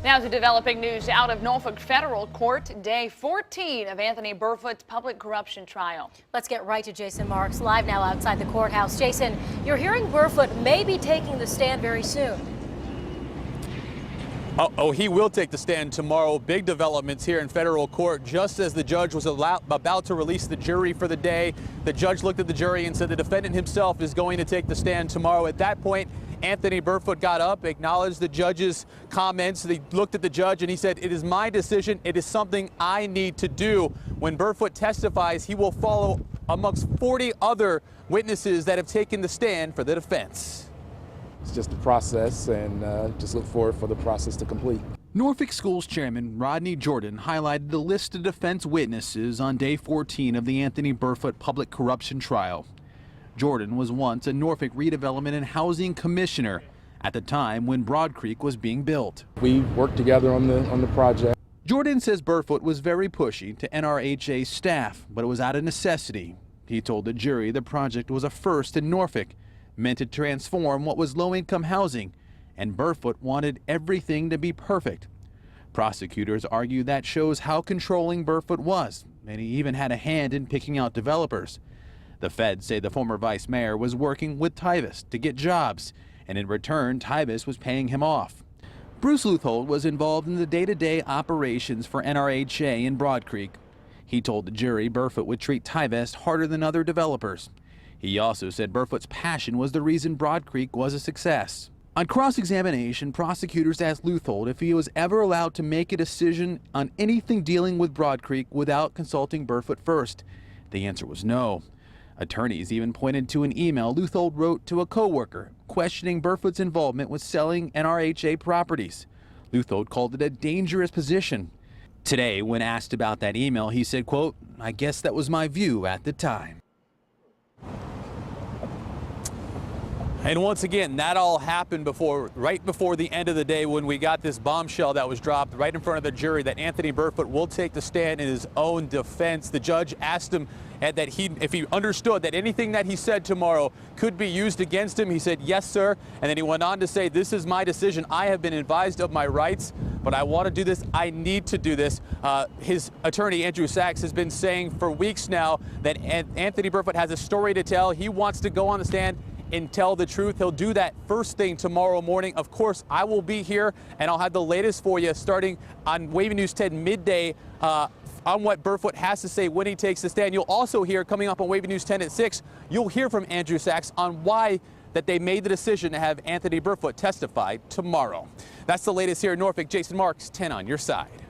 Now to developing news out of Norfolk federal court, day 14 of Anthony Burfoot's public corruption trial. Let's get right to Jason Marks, live now outside the courthouse. Jason, you're hearing Burfoot may be taking the stand very soon. He will take the stand tomorrow. Big developments here in federal court. Just as the judge was about to release the jury for the day, the judge looked at the jury and said the defendant himself is going to take the stand tomorrow. At that point, Anthony Burfoot got up, acknowledged the judge's comments. He looked at the judge and he said, "It is my decision. It is something I need to do." When Burfoot testifies, he will follow amongst 40 other witnesses that have taken the stand for the defense. It's just a process, and just look forward for the process to complete. Norfolk Schools Chairman Rodney Jordan highlighted the list of defense witnesses on day 14 of the Anthony Burfoot public corruption trial. Jordan was once a Norfolk Redevelopment and Housing Commissioner at the time when Broad Creek was being built. We worked together on the project. Jordan says Burfoot was very pushy to NRHA staff, but it was out of necessity. He told the jury the project was a first in Norfolk, meant to transform what was low-income housing, and Burfoot wanted everything to be perfect. Prosecutors argue that shows how controlling Burfoot was, and he even had a hand in picking out developers. The feds say the former vice mayor was working with Tyvis to get jobs, and in return, Tyvis was paying him off. Bruce Leuthold was involved in the day-to-day operations for NRHA in Broad Creek. He told the jury Burfoot would treat Tyvis harder than other developers. He also said Burfoot's passion was the reason Broad Creek was a success. On cross-examination, prosecutors asked Leuthold if he was ever allowed to make a decision on anything dealing with Broad Creek without consulting Burfoot first. The answer was no. Attorneys even pointed to an email Leuthold wrote to a co-worker questioning Burfoot's involvement with selling NRHA properties. Leuthold called it a dangerous position. Today, when asked about that email, he said, quote, "I guess that was my view at the time." And once again, that all happened right before the end of the day when we got this bombshell that was dropped right in front of the jury that Anthony Burfoot will take the stand in his own defense. The judge asked him that if he understood that anything that he said tomorrow could be used against him. He said, "Yes, sir." And then he went on to say, "This is my decision. I have been advised of my rights, but I want to do this. I need to do this." His attorney, Andrew Sachs, has been saying for weeks now that Anthony Burfoot has a story to tell. He wants to go on the stand and tell the truth. He'll do that first thing tomorrow morning. Of course, I will be here, and I'll have the latest for you starting on Wavy News 10 midday on what Burfoot has to say when he takes the stand. You'll also hear, coming up on Wavy News 10 at 6, you'll hear from Andrew Sachs on why that they made the decision to have Anthony Burfoot testify tomorrow. That's the latest here in Norfolk. Jason Marks, 10 on your side.